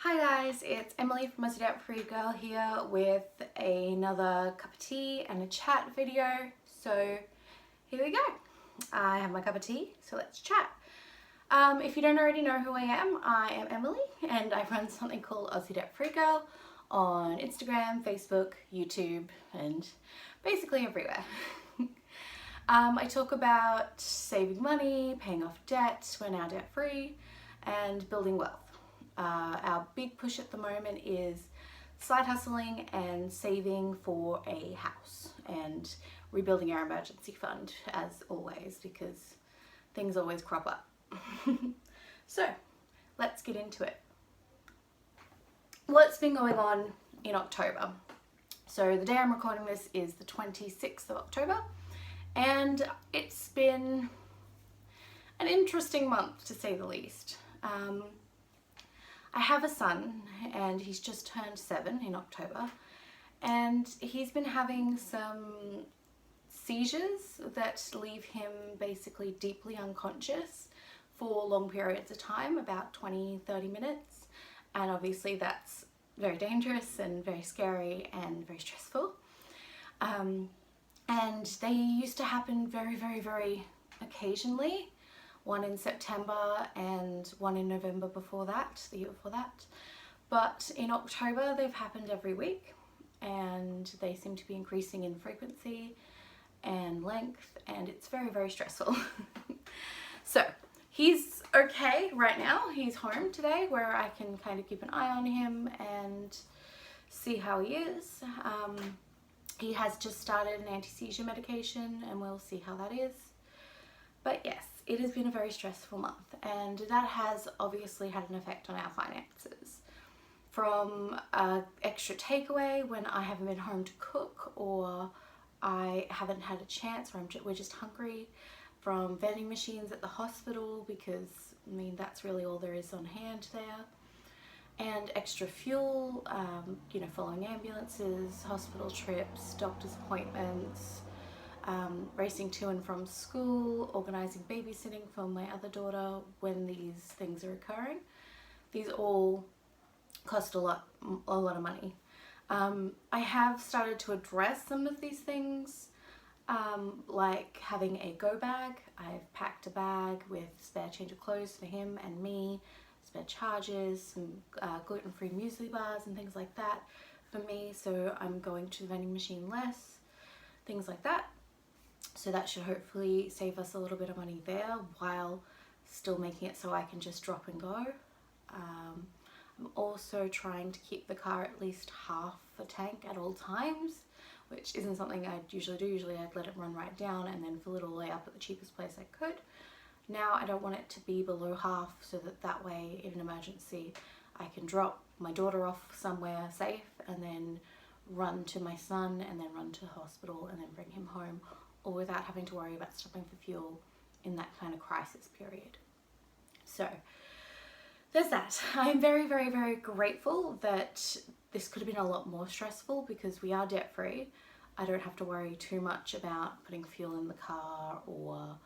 Hi guys, it's Emily from Aussie Debt Free Girl here with another cup of tea and a chat video. So here we go. I have my cup of tea, so let's chat. If you don't already know who I am Emily and I run something called Aussie Debt Free Girl on Instagram, Facebook, YouTube and basically everywhere. I talk about saving money, paying off debt, we're now debt free, and building wealth. Our big push at the moment is side hustling and saving for a house and rebuilding our emergency fund as always because things always crop up. So let's get into it. What's been going on in October? So the day I'm recording this is the 26th of October and it's been an interesting month to say the least. I have a son and he's just turned 7 in October and he's been having some seizures that leave him basically deeply unconscious for long periods of time, about 20-30 minutes, and obviously that's very dangerous and very scary and very stressful. And they used to happen very occasionally. One in September and one in November before that, the year before that. But in October they've happened every week and they seem to be increasing in frequency and length and it's very stressful. So he's okay right now. He's home today where I can kind of keep an eye on him and see how he is. He has just started an anti-seizure medication and we'll see how that is. But yes, it has been a very stressful month and that has obviously had an effect on our finances. From extra takeaway when I haven't been home to cook or I haven't had a chance or we're just hungry, from vending machines at the hospital because I mean that's really all there is on hand there, and extra fuel, following ambulances, hospital trips, doctor's appointments, racing to and from school, organising babysitting for my other daughter when these things are occurring. These all cost a lot of money. I have started to address some of these things, like having a go bag. I've packed a bag with spare change of clothes for him and me, spare chargers, some gluten-free muesli bars and things like that for me, so I'm going to the vending machine less, things like that. So that should hopefully save us a little bit of money there while still making it so I can just drop and go. I'm also trying to keep the car at least half a tank at all times, which isn't something I'd usually do. Usually I'd let it run right down and then fill it all the way up at the cheapest place I could. Now I don't want it to be below half so that way in an emergency I can drop my daughter off somewhere safe and then run to my son and then run to the hospital and then bring him home, or without having to worry about stopping for fuel in that kind of crisis period. So there's that. I'm very grateful that this could have been a lot more stressful because we are debt free. I don't have to worry too much about putting fuel in the car or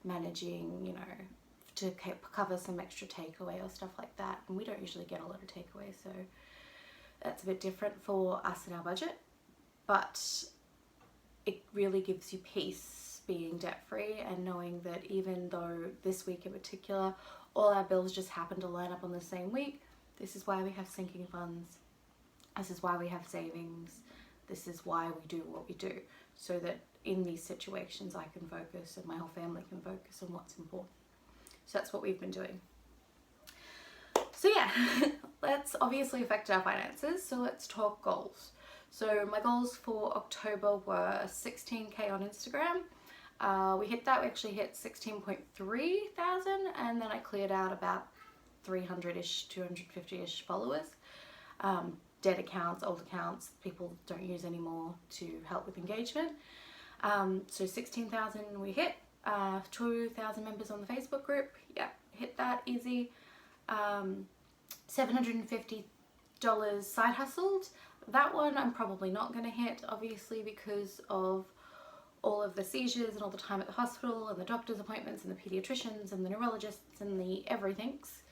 managing, to cover some extra takeaway or stuff like that. And we don't usually get a lot of takeaway, so that's a bit different for us in our budget. But it really gives you peace being debt free and knowing that even though this week in particular all our bills just happen to line up on the same week, this is why we have sinking funds, this is why we have savings, this is why we do what we do, so that in these situations I can focus and my whole family can focus on what's important. So that's what we've been doing. So yeah, that's obviously affected our finances, so let's talk goals. So my goals for October were 16k on Instagram. We hit that. We actually hit 16.3 thousand and then I cleared out about 300-ish, 250-ish followers. Dead accounts, old accounts, people don't use anymore to help with engagement. So 16,000 we hit. 2,000 members on the Facebook group. Yeah, hit that easy. $750 side hustled. That one I'm probably not going to hit, obviously, because of all of the seizures and all the time at the hospital and the doctor's appointments and the pediatricians and the neurologists and the everythings.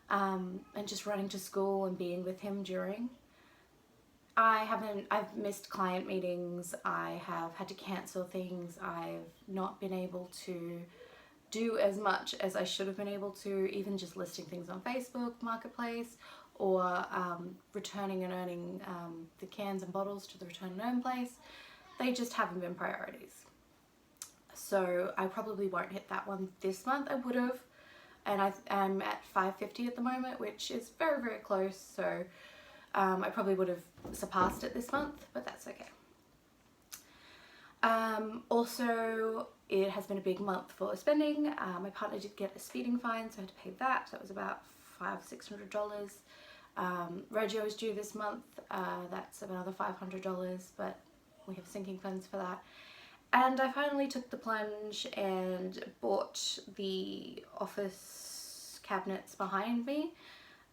and just running to school and being with him during. I've missed client meetings, I have had to cancel things, I've not been able to do as much as I should have been able to, even just listing things on Facebook Marketplace, or returning and earning the cans and bottles to the return and earn place. They just haven't been priorities. So I probably won't hit that one this month. I would have, and I'm at $550 at the moment, which is very, very close. So I probably would have surpassed it this month, but that's okay. Also, it has been a big month for spending. My partner did get a speeding fine, so I had to pay that. That was about $500-600. Regio is due this month. That's another $500, but we have sinking funds for that. And I finally took the plunge and bought the office cabinets behind me.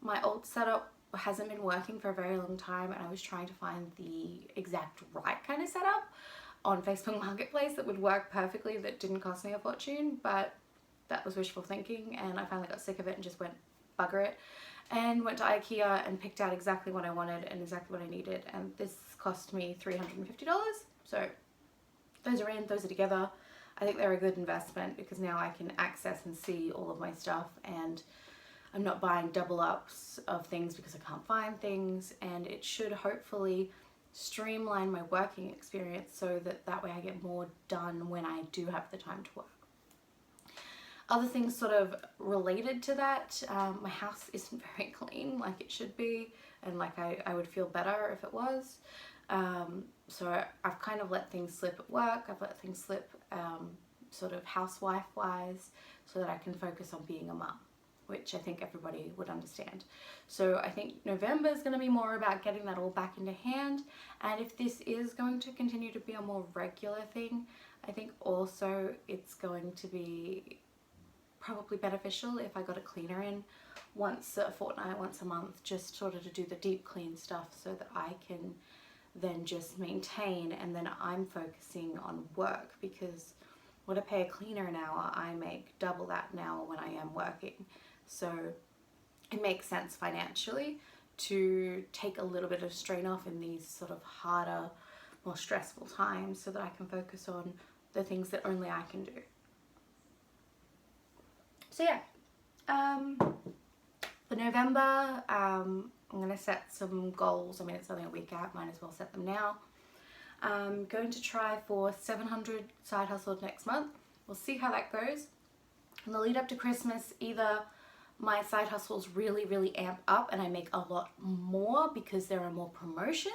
My old setup hasn't been working for a very long time, and I was trying to find the exact right kind of setup on Facebook Marketplace that would work perfectly, that didn't cost me a fortune, but that was wishful thinking, and I finally got sick of it and just went bugger it, and went to IKEA and picked out exactly what I wanted and exactly what I needed, and this cost me $350. So those are in, those are together. I think they're a good investment because now I can access and see all of my stuff, and I'm not buying double ups of things because I can't find things, and it should hopefully streamline my working experience so that way I get more done when I do have the time to work. Other things sort of related to that, my house isn't very clean like it should be, and like I would feel better if it was. So I've kind of let things slip at work, I've let things slip sort of housewife wise, so that I can focus on being a mum, which I think everybody would understand. So I think November is going to be more about getting that all back into hand, and if this is going to continue to be a more regular thing, I think also it's going to be probably beneficial if I got a cleaner in once a fortnight, once a month, just sort of to do the deep clean stuff, so that I can then just maintain, and then I'm focusing on work, because what I pay a cleaner an hour, I make double that now when I am working. So it makes sense financially to take a little bit of strain off in these sort of harder, more stressful times, so that I can focus on the things that only I can do. So yeah, for November, I'm going to set some goals. I mean, it's only a week out, might as well set them now. I'm going to try for 700 side hustled next month. We'll see how that goes. In the lead up to Christmas, either my side hustles really, really amp up and I make a lot more because there are more promotions,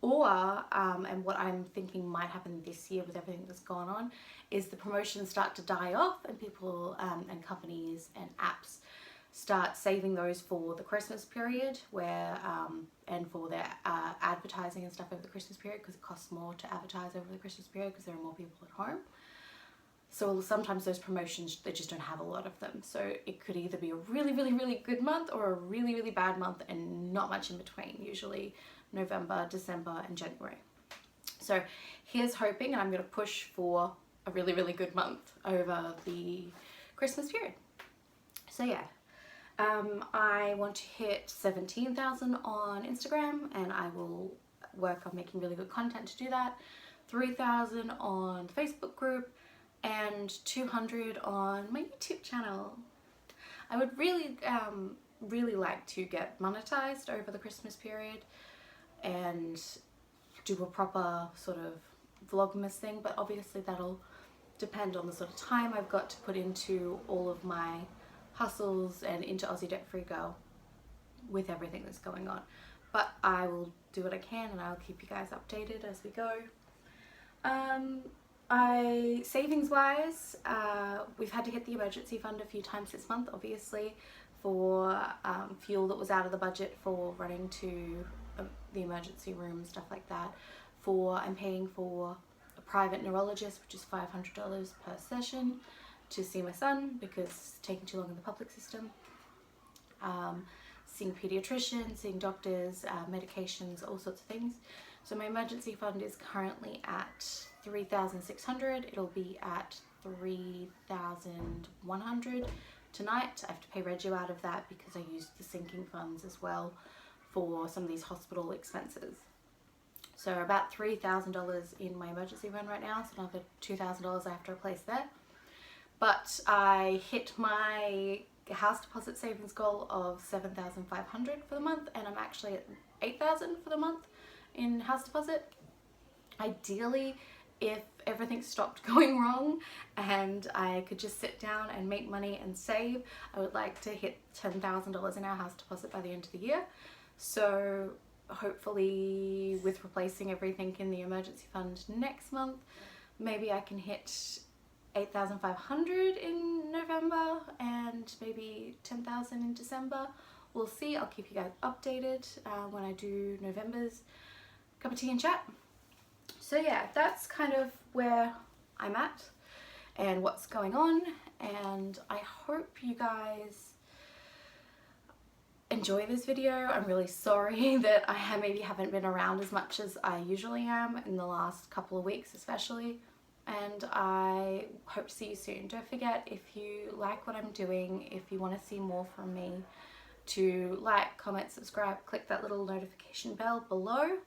or, and what I'm thinking might happen this year with everything that's gone on, is the promotions start to die off, and people and companies and apps start saving those for the Christmas period, where and for their advertising and stuff over the Christmas period, because it costs more to advertise over the Christmas period because there are more people at home. So sometimes those promotions, they just don't have a lot of them. So it could either be a really, really, really good month or a really, really bad month, and not much in between, usually November, December and January. So here's hoping, and I'm going to push for a really, really good month over the Christmas period. So yeah, I want to hit 17,000 on Instagram, and I will work on making really good content to do that. 3,000 on the Facebook group, and 200 on my YouTube channel. I would really, really like to get monetized over the Christmas period and do a proper sort of vlogmas thing, but obviously that'll depend on the sort of time I've got to put into all of my hustles and into Aussie Debt Free Girl with everything that's going on. But I will do what I can, and I'll keep you guys updated as we go. Savings wise, we've had to hit the emergency fund a few times this month, obviously, for fuel that was out of the budget for running to the emergency room and stuff like that. I'm paying for a private neurologist, which is $500 per session, to see my son because it's taking too long in the public system. Seeing a pediatrician, seeing doctors, medications, all sorts of things. So my emergency fund is currently at $3,600. It'll be at $3,100 tonight. I have to pay Reggio out of that because I used the sinking funds as well for some of these hospital expenses. So about $3,000 in my emergency fund right now, so another $2,000 I have to replace there. But I hit my house deposit savings goal of $7,500 for the month, and I'm actually at $8,000 for the month in house deposit. Ideally, if everything stopped going wrong and I could just sit down and make money and save, I would like to hit $10,000 in our house deposit by the end of the year. So hopefully with replacing everything in the emergency fund next month, maybe I can hit 8,500 in November and maybe 10,000 in December. We'll see. I'll keep you guys updated when I do November's cup of tea and chat. So yeah, that's kind of where I'm at and what's going on, and I hope you guys enjoy this video. I'm really sorry that I maybe haven't been around as much as I usually am in the last couple of weeks especially, and I hope to see you soon. Don't forget, if you like what I'm doing, if you want to see more from me, to like, comment, subscribe, click that little notification bell below.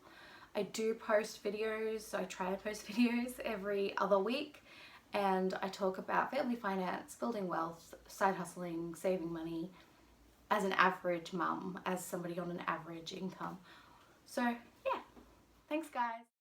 I do post videos, so I try to post videos every other week, and I talk about family finance, building wealth, side hustling, saving money as an average mum, as somebody on an average income. So yeah, thanks guys.